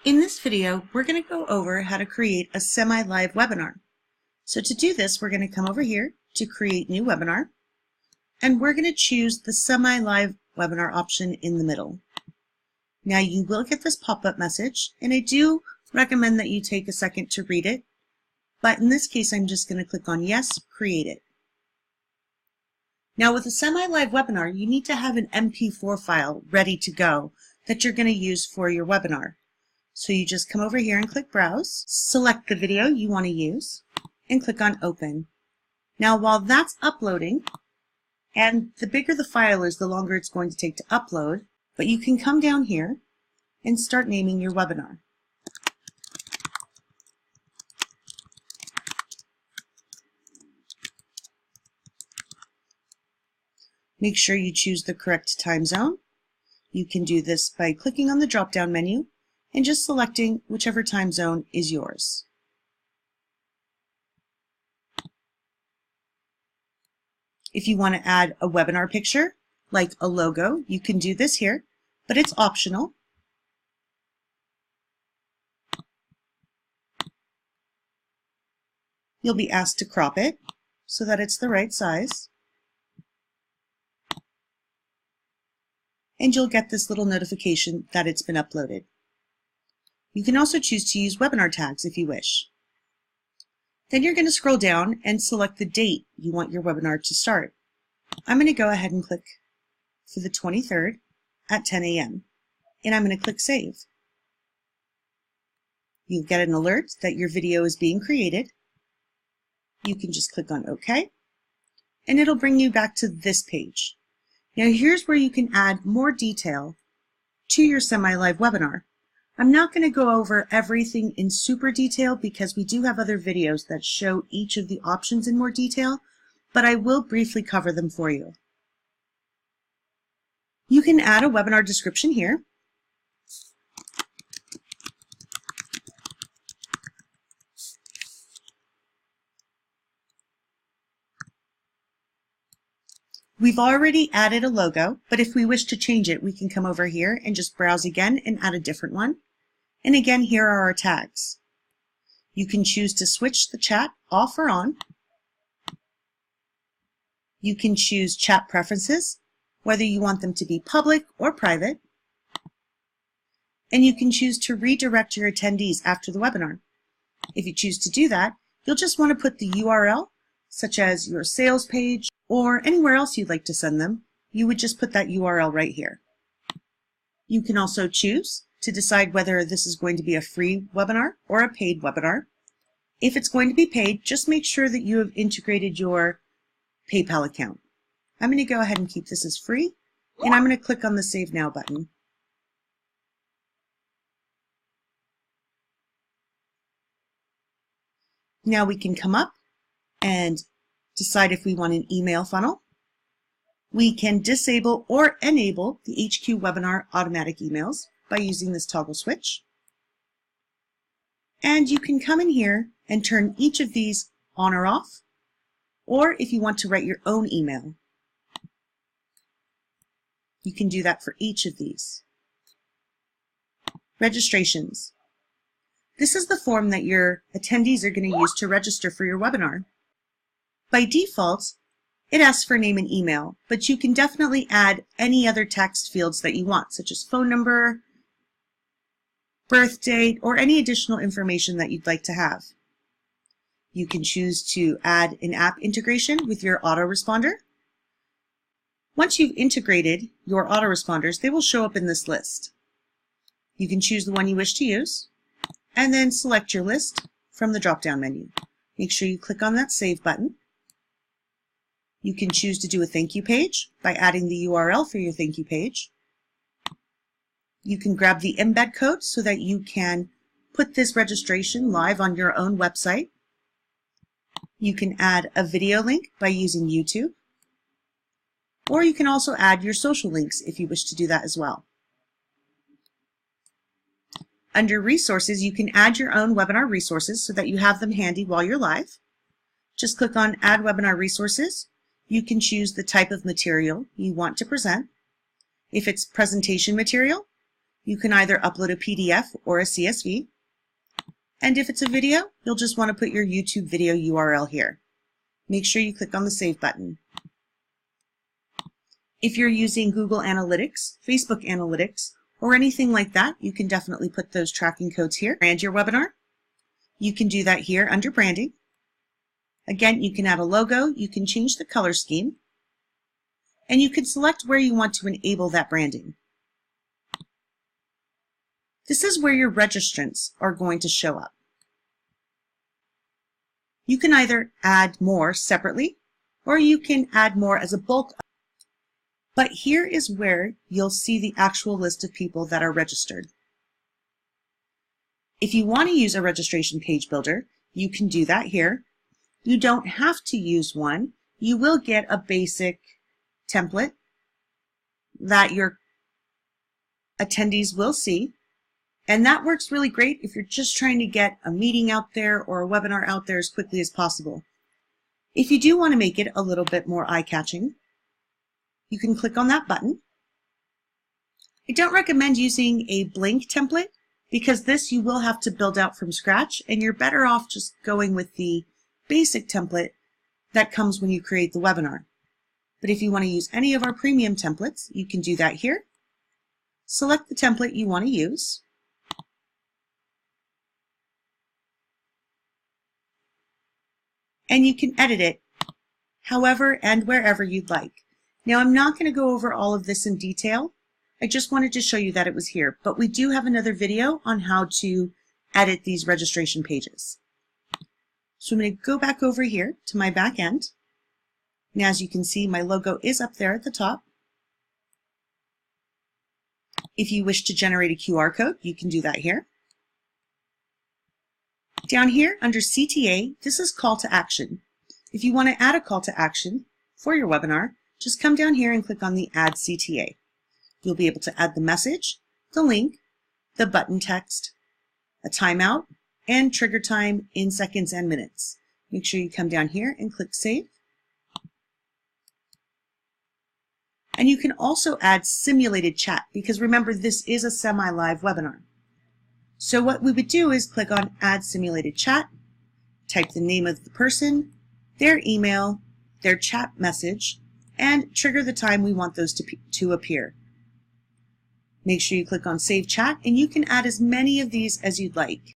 In this video, we're going to go over how to create a semi-live webinar. So to do this, we're going to come over here to Create New Webinar, and we're going to choose the semi-live webinar option in the middle. Now you will get this pop-up message, and I do recommend that you take a second to read it, but in this case, I'm just going to click on Yes, Create It. Now with a semi-live webinar, you need to have an MP4 file ready to go that you're going to use for your webinar. So you just come over here and click Browse, select the video you want to use, and click on Open. Now while that's uploading, and the bigger the file is, the longer it's going to take to upload, but you can come down here and start naming your webinar. Make sure you choose the correct time zone. You can do this by clicking on the drop-down menu and just selecting whichever time zone is yours. If you want to add a webinar picture, like a logo, you can do this here, but it's optional. You'll be asked to crop it so that it's the right size. And you'll get this little notification that it's been uploaded. You can also choose to use webinar tags if you wish. Then you're going to scroll down and select the date you want your webinar to start. I'm going to go ahead and click for the 23rd at 10 a.m. and I'm going to click Save. You'll get an alert that your video is being created. You can just click on OK, and it'll bring you back to this page. Now here's where you can add more detail to your semi-live webinar. I'm not going to go over everything in super detail because we do have other videos that show each of the options in more detail, but I will briefly cover them for you. You can add a webinar description here. We've already added a logo, but if we wish to change it, we can come over here and just browse again and add a different one. And again, here are our tags. You can choose to switch the chat off or on. You can choose chat preferences, whether you want them to be public or private. And you can choose to redirect your attendees after the webinar. If you choose to do that, you'll just want to put the URL, such as your sales page, or anywhere else you'd like to send them. You would just put that URL right here. You can also choose to decide whether this is going to be a free webinar or a paid webinar. If it's going to be paid, just make sure that you have integrated your PayPal account. I'm going to go ahead and keep this as free, and I'm going to click on the Save Now button. Now we can come up and decide if we want an email funnel. We can disable or enable the HQ Webinar automatic emails by using this toggle switch. And you can come in here and turn each of these on or off, or if you want to write your own email, you can do that for each of these. Registrations. This is the form that your attendees are going to use to register for your webinar. By default, it asks for name and email, but you can definitely add any other text fields that you want, such as phone number, birth date, or any additional information that you'd like to have. You can choose to add an app integration with your autoresponder. Once you've integrated your autoresponders, they will show up in this list. You can choose the one you wish to use, and then select your list from the drop-down menu. Make sure you click on that Save button. You can choose to do a thank you page by adding the URL for your thank you page. You can grab the embed code so that you can put this registration live on your own website. You can add a video link by using YouTube. Or you can also add your social links if you wish to do that as well. Under Resources, you can add your own webinar resources so that you have them handy while you're live. Just click on Add Webinar Resources. You can choose the type of material you want to present. If it's presentation material, You can either upload a PDF or a CSV. And if it's a video, you'll just want to put your YouTube video URL here. Make sure you click on the Save button. If you're using Google Analytics, Facebook Analytics, or anything like that, you can definitely put those tracking codes here. Brand your webinar. You can do that here under Branding. Again, you can add a logo, you can change the color scheme, and you can select where you want to enable that branding. This is where your registrants are going to show up. You can either add more separately, or you can add more as a bulk. But here is where you'll see the actual list of people that are registered. If you want to use a registration page builder, you can do that here. You don't have to use one. You will get a basic template that your attendees will see. And that works really great if you're just trying to get a meeting out there or a webinar out there as quickly as possible. If you do want to make it a little bit more eye-catching, you can click on that button. I don't recommend using a blank template because this you will have to build out from scratch, and you're better off just going with the basic template that comes when you create the webinar. But if you want to use any of our premium templates, you can do that here. Select the template you want to use. And you can edit it however and wherever you'd like. Now, I'm not going to go over all of this in detail. I just wanted to show you that it was here, but we do have another video on how to edit these registration pages. So I'm going to go back over here to my back end. And as you can see, my logo is up there at the top. If you wish to generate a QR code, you can do that here. Down here under CTA, this is call to action. If you want to add a call to action for your webinar, just come down here and click on the Add CTA. You'll be able to add the message, the link, the button text, a timeout, and trigger time in seconds and minutes. Make sure you come down here and click Save. And you can also add simulated chat because remember, this is a semi-live webinar. So what we would do is click on Add Simulated Chat, type the name of the person, their email, their chat message, and trigger the time we want those to appear. Make sure you click on Save Chat, and you can add as many of these as you'd like.